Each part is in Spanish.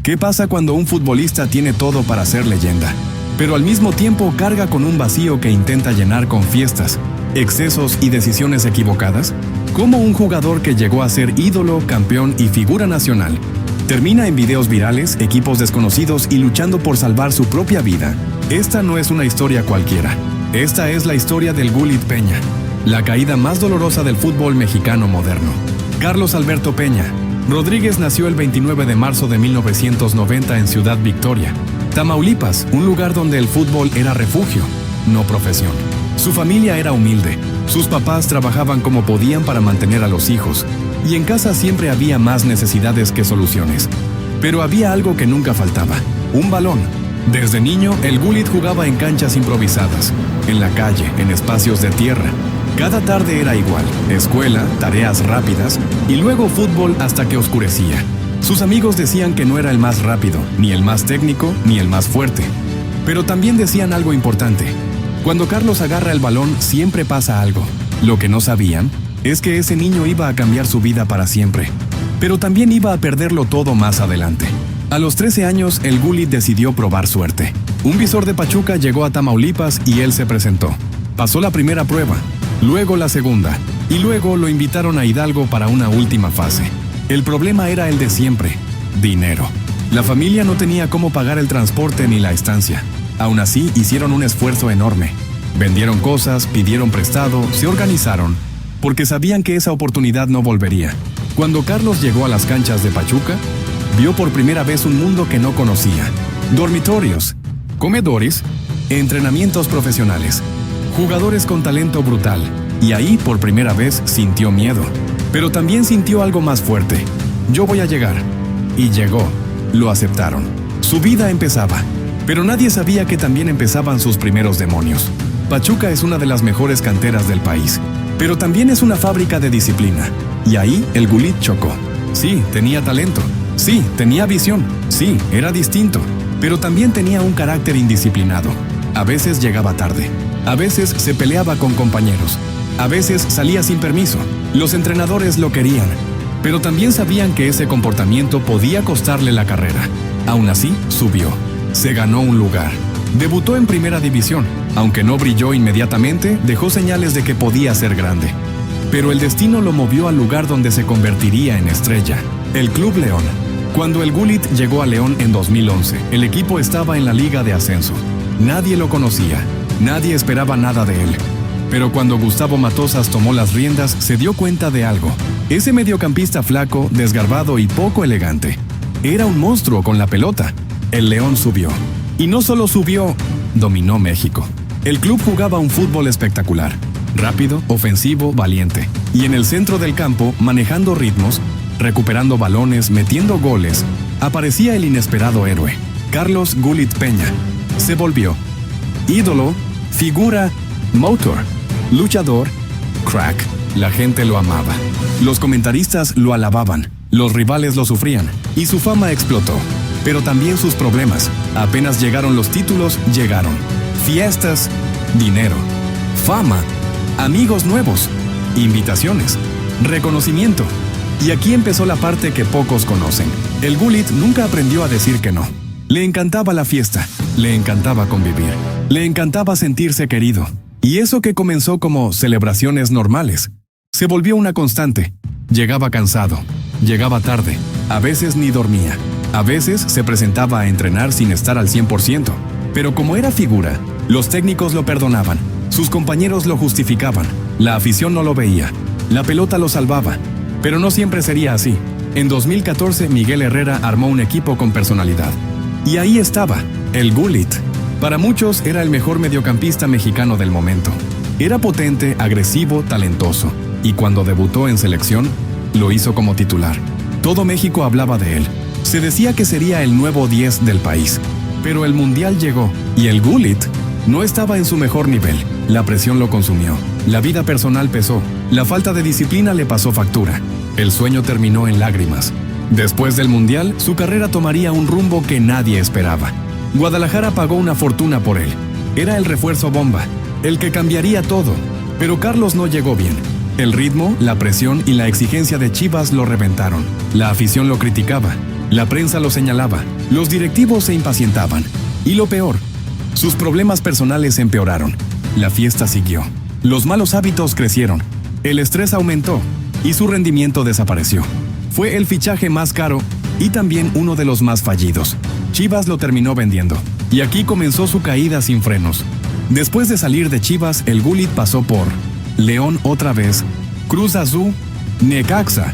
¿Qué pasa cuando un futbolista tiene todo para ser leyenda, pero al mismo tiempo carga con un vacío que intenta llenar con fiestas, excesos y decisiones equivocadas? ¿Cómo un jugador que llegó a ser ídolo, campeón y figura nacional termina en videos virales, equipos desconocidos y luchando por salvar su propia vida? Esta no es una historia cualquiera. Esta es la historia del Gullit Peña, la caída más dolorosa del fútbol mexicano moderno. Carlos Alberto Peña Rodríguez nació el 29 de marzo de 1990 en Ciudad Victoria, Tamaulipas, un lugar donde el fútbol era refugio, no profesión. Su familia era humilde. Sus papás trabajaban como podían para mantener a los hijos, y en casa siempre había más necesidades que soluciones. Pero había algo que nunca faltaba: un balón. Desde niño, el Gullit jugaba en canchas improvisadas, en la calle, en espacios de tierra. Cada tarde era igual: escuela, tareas rápidas y luego fútbol hasta que oscurecía. Sus amigos decían que no era el más rápido, ni el más técnico, ni el más fuerte. Pero también decían algo importante: cuando Carlos agarra el balón, siempre pasa algo. Lo que no sabían es que ese niño iba a cambiar su vida para siempre, pero también iba a perderlo todo más adelante. A los 13 años, el Gullit decidió probar suerte. Un visor de Pachuca llegó a Tamaulipas y él se presentó. Pasó la primera prueba, luego la segunda, y luego lo invitaron a Hidalgo para una última fase. El problema era el de siempre: dinero. La familia no tenía cómo pagar el transporte ni la estancia. Aún así, hicieron un esfuerzo enorme. Vendieron cosas, pidieron prestado, se organizaron, porque sabían que esa oportunidad no volvería. Cuando Carlos llegó a las canchas de Pachuca, vio por primera vez un mundo que no conocía: dormitorios, comedores, entrenamientos profesionales, jugadores con talento brutal, y ahí por primera vez sintió miedo. Pero también sintió algo más fuerte: yo voy a llegar. Y llegó. Lo aceptaron. Su vida empezaba. Pero nadie sabía que también empezaban sus primeros demonios. Pachuca es una de las mejores canteras del país, pero también es una fábrica de disciplina. Y ahí el Gullit chocó. Sí, tenía talento. Sí, tenía visión. Sí, era distinto. Pero también tenía un carácter indisciplinado. A veces llegaba tarde. A veces se peleaba con compañeros. A veces salía sin permiso. Los entrenadores lo querían, pero también sabían que ese comportamiento podía costarle la carrera. Aún así, subió. Se ganó un lugar. Debutó en Primera División. Aunque no brilló inmediatamente, dejó señales de que podía ser grande. Pero el destino lo movió al lugar donde se convertiría en estrella: el Club León. Cuando el Gullit llegó a León en 2011, el equipo estaba en la Liga de Ascenso. Nadie lo conocía. Nadie esperaba nada de él. Pero cuando Gustavo Matosas tomó las riendas, se dio cuenta de algo. Ese mediocampista flaco, desgarbado y poco elegante era un monstruo con la pelota. El León subió. Y no solo subió, dominó México. El club jugaba un fútbol espectacular: rápido, ofensivo, valiente. Y en el centro del campo, manejando ritmos, recuperando balones, metiendo goles, aparecía el inesperado héroe: Carlos Gullit Peña. Se volvió ídolo, figura, motor, luchador, crack. La gente lo amaba. Los comentaristas lo alababan. Los rivales lo sufrían. Y su fama explotó. Pero también sus problemas. Apenas llegaron los títulos, llegaron fiestas, dinero, fama, amigos nuevos, invitaciones, reconocimiento. Y aquí empezó la parte que pocos conocen. El Gullit nunca aprendió a decir que no. Le encantaba la fiesta, le encantaba convivir, le encantaba sentirse querido. Y eso que comenzó como celebraciones normales, se volvió una constante. Llegaba cansado, llegaba tarde, a veces ni dormía. A veces se presentaba a entrenar sin estar al 100%, pero como era figura, los técnicos lo perdonaban, sus compañeros lo justificaban, la afición no lo veía, la pelota lo salvaba. Pero no siempre sería así. En 2014, Miguel Herrera armó un equipo con personalidad. Y ahí estaba, el Gullit. Para muchos era el mejor mediocampista mexicano del momento. Era potente, agresivo, talentoso. Y cuando debutó en selección, lo hizo como titular. Todo México hablaba de él. Se decía que sería el nuevo 10 del país. Pero el Mundial llegó, y el Gullit no estaba en su mejor nivel. La presión lo consumió. La vida personal pesó. La falta de disciplina le pasó factura. El sueño terminó en lágrimas. Después del Mundial, su carrera tomaría un rumbo que nadie esperaba. Guadalajara pagó una fortuna por él. Era el refuerzo bomba, el que cambiaría todo. Pero Carlos no llegó bien. El ritmo, la presión y la exigencia de Chivas lo reventaron. La afición lo criticaba. La prensa lo señalaba, los directivos se impacientaban. Y lo peor, sus problemas personales empeoraron. La fiesta siguió. Los malos hábitos crecieron. El estrés aumentó y su rendimiento desapareció. Fue el fichaje más caro y también uno de los más fallidos. Chivas lo terminó vendiendo. Y aquí comenzó su caída sin frenos. Después de salir de Chivas, el Gullit pasó por León otra vez, Cruz Azul, Necaxa,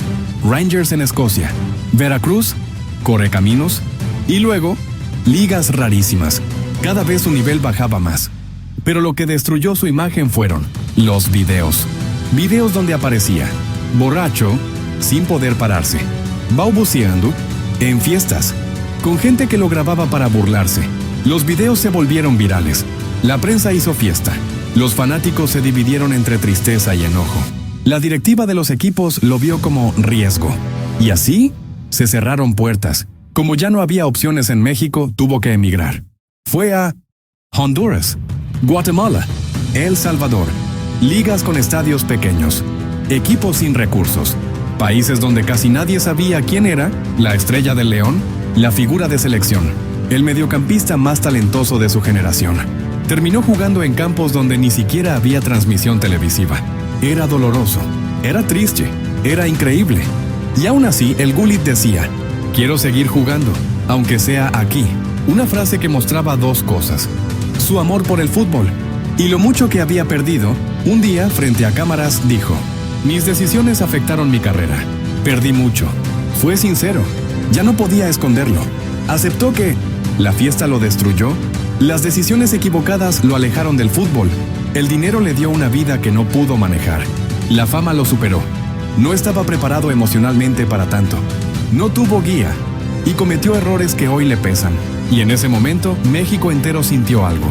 Rangers en Escocia, Veracruz, Correcaminos y luego ligas rarísimas. Cada vez su nivel bajaba más. Pero lo que destruyó su imagen fueron los videos. Videos donde aparecía borracho, sin poder pararse, balbuceando, en fiestas, con gente que lo grababa para burlarse. Los videos se volvieron virales. La prensa hizo fiesta. Los fanáticos se dividieron entre tristeza y enojo. La directiva de los equipos lo vio como riesgo. Y así se cerraron puertas. Como ya no había opciones en México, tuvo que emigrar. Fue a Honduras, Guatemala, El Salvador, ligas con estadios pequeños, equipos sin recursos, países donde casi nadie sabía quién era la estrella del León, la figura de selección, el mediocampista más talentoso de su generación. Terminó jugando en campos donde ni siquiera había transmisión televisiva. Era doloroso, era triste, era increíble. Y aún así, el Gullit decía, quiero seguir jugando, aunque sea aquí. Una frase que mostraba dos cosas: su amor por el fútbol y lo mucho que había perdido. Un día, frente a cámaras, dijo, mis decisiones afectaron mi carrera. Perdí mucho. Fue sincero. Ya no podía esconderlo. Aceptó que la fiesta lo destruyó. Las decisiones equivocadas lo alejaron del fútbol. El dinero le dio una vida que no pudo manejar. La fama lo superó. No estaba preparado emocionalmente para tanto. No tuvo guía y cometió errores que hoy le pesan. Y en ese momento, México entero sintió algo.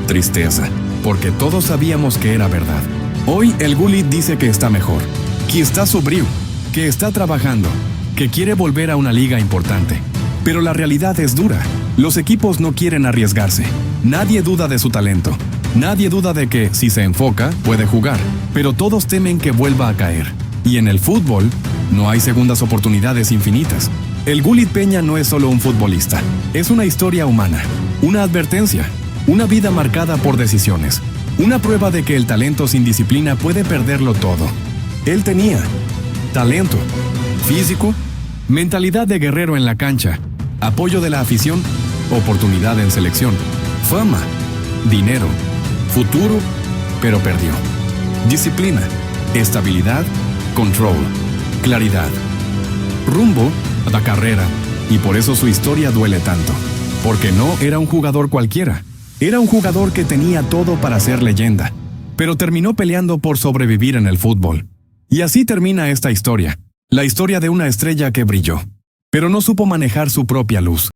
Tristeza, porque todos sabíamos que era verdad. Hoy el Gullit dice que está mejor, que está sobrio, que está trabajando, que quiere volver a una liga importante. Pero la realidad es dura. Los equipos no quieren arriesgarse. Nadie duda de su talento. Nadie duda de que, si se enfoca, puede jugar. Pero todos temen que vuelva a caer. Y en el fútbol, no hay segundas oportunidades infinitas. El Gullit Peña no es solo un futbolista. Es una historia humana. Una advertencia. Una vida marcada por decisiones. Una prueba de que el talento sin disciplina puede perderlo todo. Él tenía talento, físico, mentalidad de guerrero en la cancha, apoyo de la afición, oportunidad en selección, fama, dinero, futuro, pero perdió. Disciplina, estabilidad, control, claridad, rumbo a la carrera, y por eso su historia duele tanto. Porque no era un jugador cualquiera. Era un jugador que tenía todo para ser leyenda, pero terminó peleando por sobrevivir en el fútbol. Y así termina esta historia, la historia de una estrella que brilló, pero no supo manejar su propia luz.